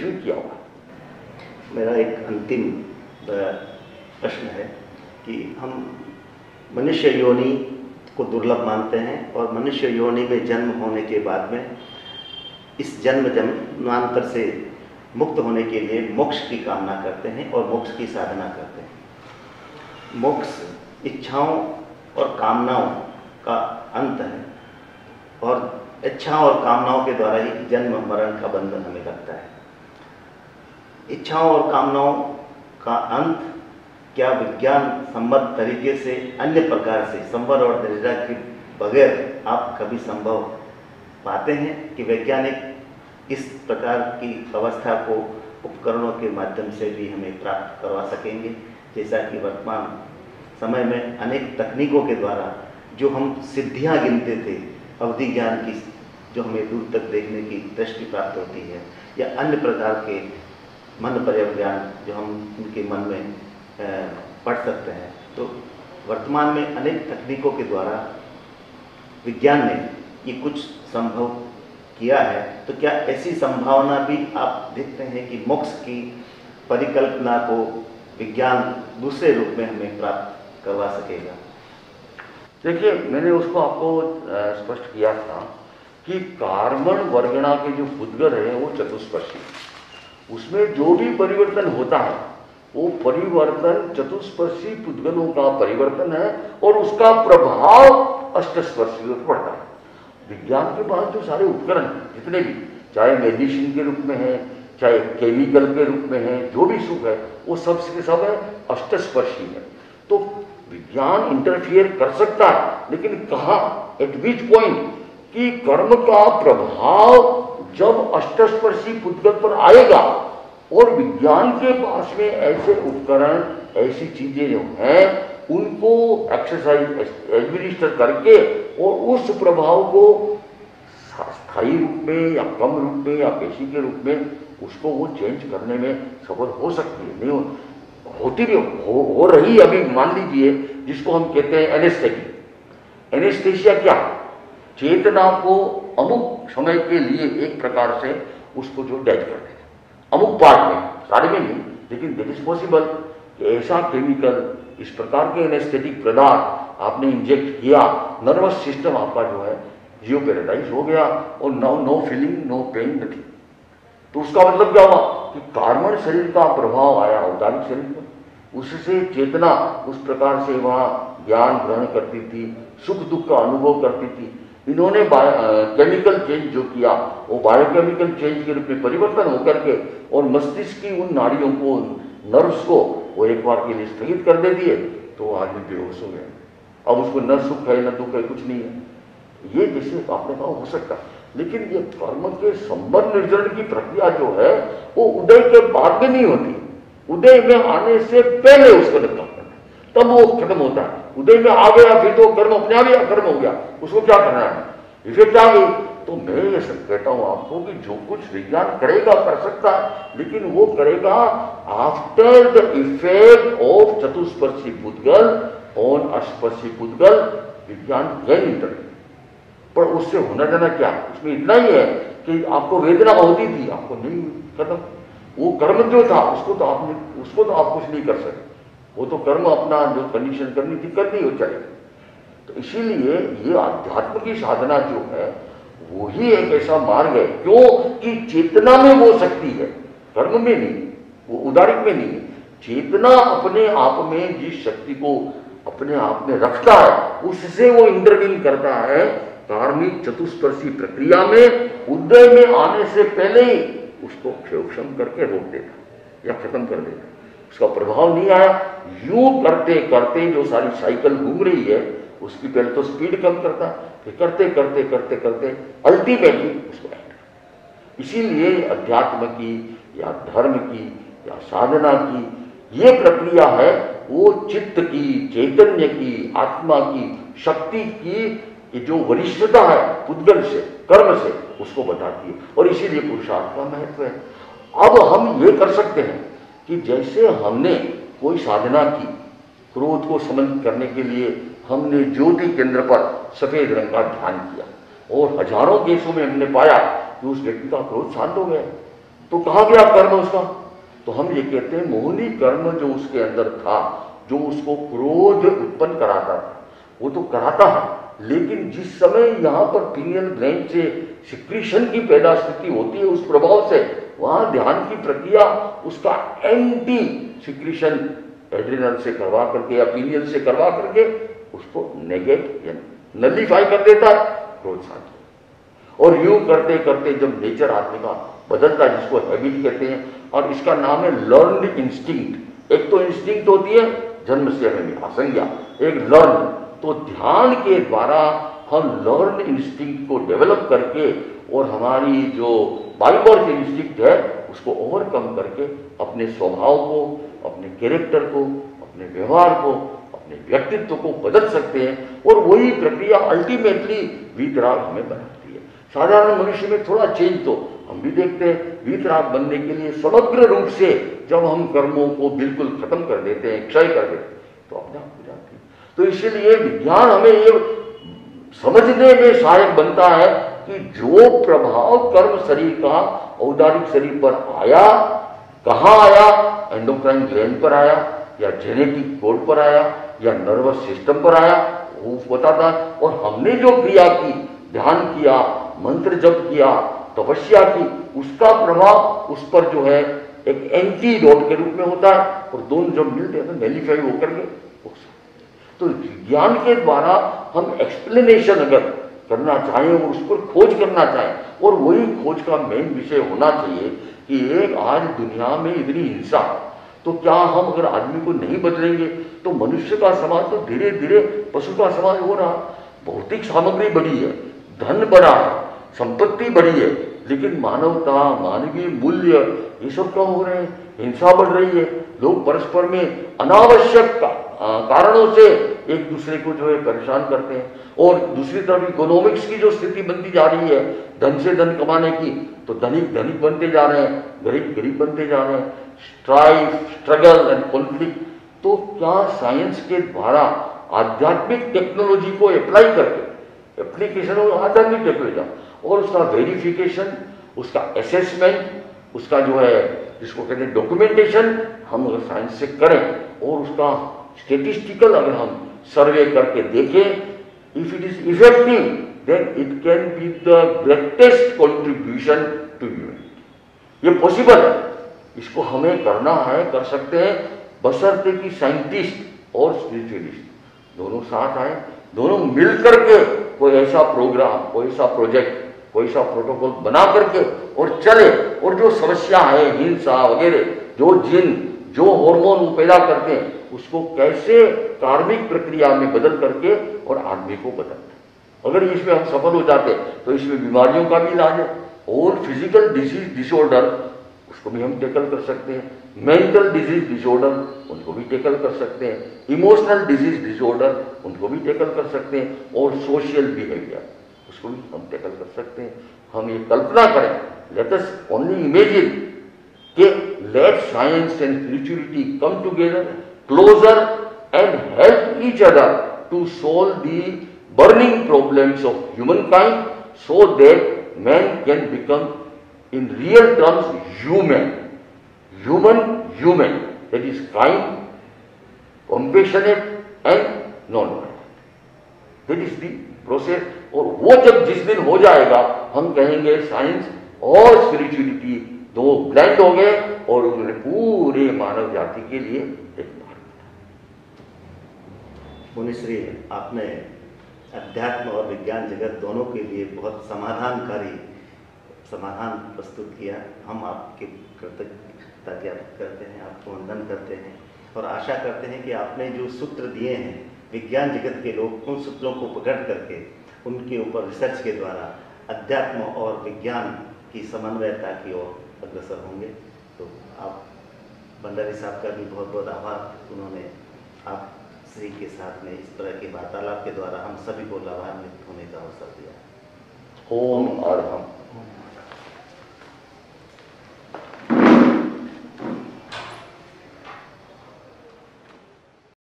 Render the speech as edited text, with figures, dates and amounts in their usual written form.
निरीक्षण किया होगा। मेरा एक अंतिम प्रश्न है कि हम मनुष्य योनि को दुर्लभ मानते हैं और मनुष्य योनि में जन्म होने के बाद में इस जन्मांतर से मुक्त होने के लिए मोक्ष की कामना करते हैं और मोक्ष की साधना करते हैं। मोक्ष इच्छाओं और कामनाओं का अंत है और इच्छाओं और कामनाओं के द्वारा ही जन्म मरण का बंधन हमें लगता है। इच्छाओं और कामनाओं का अंत क्या विज्ञान सम्मत तरीके से अन्य प्रकार से संवर और निद्रा के बगैर आप कभी संभव पाते हैं कि वैज्ञानिक इस प्रकार की अवस्था को उपकरणों के माध्यम से भी हमें प्राप्त करवा सकेंगे, जैसा कि वर्तमान समय में अनेक तकनीकों के द्वारा जो हम सिद्धियां गिनते थे, अवधि ज्ञान की, जो हमें दूर तक देखने की दृष्टि प्राप्त होती है, या अन्य प्रकार के मन पर्यज्ञान जो हम उनके मन में पढ़ सकते हैं। तो वर्तमान में अनेक तकनीकों के द्वारा विज्ञान ने ये कुछ संभव किया है, तो क्या ऐसी संभावना भी आप देखते हैं कि मोक्ष की परिकल्पना को विज्ञान दूसरे रूप में हमें प्राप्त करवा सकेगा? देखिए, मैंने उसको आपको स्पष्ट किया था कि कार्बन वर्गणा के जो पुद्गल है वो चतुष्पर्शी, उसमें जो भी परिवर्तन होता है वो परिवर्तन चतुष्पर्शी पुद्गलों का परिवर्तन है और उसका प्रभाव अष्टस्पर्शी पर पड़ता है। विज्ञान के पास जो सारे उपकरण जितने भी, चाहे मेडिसिन के रूप में है, चाहे केमिकल के रूप में है, जो भी सुख है वो सब के सब है अष्टस्पर्शी है। तो विज्ञान इंटरफियर कर सकता है, लेकिन कहाँ, एट विच पॉइंट, कि कर्म का प्रभाव जब अष्टस्पर्शी पुद्गल पर आएगा और विज्ञान के पास में ऐसे उपकरण, ऐसी चीजें जो हैं उनको एक्सरसाइज एडमिनिस्टर करके और उस प्रभाव को स्थायी रूप में या कम रूप में या पेशी के रूप में उसको वो चेंज करने में सफल हो सकती है। नहीं होती भी हो रही अभी, मान लीजिए, जिसको हम कहते हैं एनेस्थेटिक। एनेस्थेसिया क्या? चेतना को अमुक समय के लिए एक प्रकार से उसको जो डेड कर देना, अमुक पार्ट में, सारे में नहीं, लेकिन दिट इज पॉसिबल कि ऐसा केमिकल, इस प्रकार के एनेस्थेटिक पदार्थ आपने इंजेक्ट किया, नर्वस सिस्टम आपका जो है जियोपैराडाइज हो गया और no feeling, no pain, nothing. तो उसका मतलब क्या हुआ कि कार्बन शरीर का प्रभाव आया औदारिक शरीर में, उससे चेतना उस प्रकार से वहाँ ज्ञान ग्रहण करती थी, सुख दुख का अनुभव करती थी। इन्होंने केमिकल चेंज जो किया वो बायोकेमिकल चेंज के रूप में परिवर्तन होकर के और मस्तिष्क की उन नाड़ियों को, नर्व्स को वो एक बार के लिए स्थगित कर दे दिए, तो आदमी बेहोश हो गया। अब उसको न सुख है न दुख है, कुछ नहीं है। ये जैसे आपने कहा हो सकता, लेकिन ये कर्म के संबंध निर्जरण की प्रक्रिया जो है वो उदय के बाद में नहीं होती, उदय में आने से पहले उसको निकालना है, तब वो खत्म होता है। उदय में आ गया फिर तो कर्म अपने आप ही अकर्म हो गया, उसको क्या करना है, इफेक्ट आ गई। तो मैं ये सब कहता हूं आपको कि जो कुछ विज्ञान करेगा कर सकता है, लेकिन वो करेगा आफ्टर द इफेक्ट ऑफ चतुष्पर्शी पुद्गल ऑन अष्टस्पर्शी पुद्गल। विज्ञान कैन इंटरव्यू, पर उससे होना जाना क्या, उसमें इतना ही है कि आपको वेदना होती थी, आपको नहीं, खत्म। वो कर्म जो था उसको तो आप कुछ नहीं कर सकते, वो तो कर्म अपना जो कंडीशन करनी थी करनी हो चाहिए। तो इसीलिए ये अध्यात्म की साधना जो है वो ही एक ऐसा मार्ग है, क्यों कि चेतना में वो शक्ति है, कर्म में नहीं, वो उदारिक में नहीं है। चेतना अपने आप में जिस शक्ति को अपने आप में रखता है उससे वो इंटरवीन करता है कार्मिक चतुष्पर्शी प्रक्रिया में, उदय में आने से पहले ही उसको क्षोक्षम करके रोक देता या खत्म कर देता। उसका प्रभाव नहीं आया, यूं करते करते जो सारी साइकिल घूम रही है उसकी पहले तो स्पीड कम करता, फिर करते करते करते करते अल्टीमेटली उसको एंड। इसीलिए अध्यात्म की या धर्म की या साधना की ये प्रक्रिया है, वो चित्त की, चैतन्य की, आत्मा की, शक्ति की जो वरिष्ठता है पुद्गल से, कर्म से, उसको बताती है। और इसीलिए पुरुषार्थ का महत्व है। अब हम ये कर सकते हैं कि जैसे हमने कोई साधना की, क्रोध को शमन करने के लिए हमने ज्योति केंद्र पर सफेद रंग का ध्यान किया और हजारों केसों में हमने पाया कि उस व्यक्ति का क्रोध शांत हो गया, तो कहाँ गया कर्म उसका? तो हम ये कहते हैं मोहनी कर्म जो उसके अंदर था, जो उसको क्रोध उत्पन्न कराता था, वो तो कराता है, लेकिन जिस समय यहाँ पर पीनियल ग्लैंड से सिक्रीशन की पैदा स्थिति होती है, उस प्रभाव से वहाँ ध्यान की प्रक्रिया उसका एंटी सिक्रीशन एड्रिनल से करवा करके या पीनियल से करवा करके उसको नेगेट या नलीफाई कर देता है, क्रोध शांत। और यूं करते करते जब नेचर आदमी का बदलता है, जिसको हैबिट कहते हैं, और इसका नाम है लर्नड इंस्टिंक्ट। एक तो इंस्टिंक्ट होती है जन्म से हमें मिला संज्ञा, एक लर्न। तो ध्यान के द्वारा हम लर्न इंस्टिंक्ट को डेवलप करके और हमारी जो बाय बर्थ इंस्टिंक्ट है उसको ओवरकम करके अपने स्वभाव को, अपने कैरेक्टर को, अपने व्यवहार को, अपने व्यक्तित्व को बदल सकते हैं। और वही प्रक्रिया अल्टीमेटली वीतराग हमें बनाती है। साधारण मनुष्य में थोड़ा चेंज तो हम भी देखते हैं। वीतराग बनने के लिए समग्र रूप से जब हम कर्मों को बिल्कुल खत्म कर देते हैं, क्षय कर देते हैं, तो अपने आप हो जाती है। तो इसीलिए विज्ञान हमें ये समझने में सहायक बनता है कि जो प्रभाव कर्म शरीर का औदारिक शरीर पर आया, कहाँ आया, एंडोक्राइन ग्लैंड पर आया या जेनेटिक कोड पर आया या नर्वस सिस्टम पर आया, वो बताता है। और हमने जो क्रिया की, ध्यान किया, मंत्र जप किया, तपस्या की, उसका प्रभाव उस पर जो है एक एंटीडोट के रूप में होता है। और दोनों जब मिलते हैं तो नेलीफाई होकर के, तो विज्ञान के द्वारा हम एक्सप्लेनेशन अगर करना चाहें और उस पर खोज करना चाहें, और वही खोज का मेन विषय होना चाहिए कि एक आज दुनिया में इतनी हिंसा, तो क्या हम अगर आदमी को नहीं बदलेंगे तो मनुष्य का समाज तो धीरे धीरे पशु का समाज हो रहा। भौतिक सामग्री बढ़ी है, धन बढ़ा है, संपत्ति बढ़ी है, लेकिन मानवता, मानवीय मूल्य ये सब क्या हो रहे हैं? हिंसा बढ़ रही है। लोग परस्पर में अनावश्यक कारणों से एक दूसरे को जो है परेशान करते हैं। और दूसरी तरफ इकोनॉमिक्स की जो स्थिति बनती जा रही है, धन से धन कमाने की, तो धनिक धनिक बनते जा रहे हैं, गरीब गरीब बनते जा रहे हैं। Strife, struggle and conflict. तो क्या साइंस के द्वारा आध्यात्मिक टेक्नोलॉजी को अप्लाई करके, एप्लीकेशन और आध्यात्मिक टेक्नोलॉजी और उसका वेरिफिकेशन, उसका असेसमेंट, उसका जो है जिसको कहते हैं डॉक्यूमेंटेशन, हम अगर साइंस से करें और उसका स्टेटिस्टिकल अगर हम सर्वे करके देखें, if it is effective then it can be the greatest contribution to humanity. ये पॉसिबल है, इसको हमें करना है, कर सकते हैं, बशर्ते कि साइंटिस्ट और स्पिरिचुअलिस्ट दोनों साथ आए, दोनों मिल करके कोई ऐसा प्रोग्राम, कोई ऐसा प्रोजेक्ट, कोई सा प्रोटोकॉल बना करके और चले। और जो समस्या है, हिंसा वगैरह, जो जिन जो हार्मोन वो पैदा करते हैं, उसको कैसे कार्मिक प्रक्रिया में बदल करके और आदमी को बदलते। अगर इसमें हम सफल हो जाते तो इसमें बीमारियों का भी इलाज है। और फिजिकल डिजीज डिसऑर्डर उसको भी हम टेकल कर सकते हैं, मेंटल डिजीज डिसऑर्डर उनको भी टेकल कर सकते हैं, इमोशनल डिजीज डिसऑर्डर उनको भी टेकल कर सकते हैं, और सोशल बिहेवियर उसको भी हम टेकल कर सकते हैं। हम ये कल्पना करें, लेट अस ओनली इमेजिन कि let science and spirituality come together closer and help each other to solve the burning problems of human kind, so that man can become in real terms human, that is kind, compassionate and non-violent. That is the process. और वो जब जिस दिन हो जाएगा, हम कहेंगे science और स्पिरिचुअलिटी दो ब्लेंड हो गए और उन्होंने पूरे मानव जाति के लिए एक मार्ग बनाया। मुनिश्री, आपने अध्यात्म और विज्ञान जगत दोनों के लिए बहुत समाधान प्रस्तुत किया। हम आपकी कृतज्ञता ज्ञापित करते हैं, आपको वंदन करते हैं और आशा करते हैं कि आपने जो सूत्र दिए हैं, विज्ञान जगत के लोग उन सूत्रों को पकड़ करके उनके ऊपर रिसर्च के द्वारा अध्यात्म और विज्ञान की समन्वयता की ओर अग्रसर होंगे। तो आप भंडारी साहब का भी बहुत बहुत आभार। उन्होंने आप श्री के साथ में इस तरह के वार्तालाप के द्वारा हम सभी को लाभान्वित होने का अवसर दिया। ओम और हम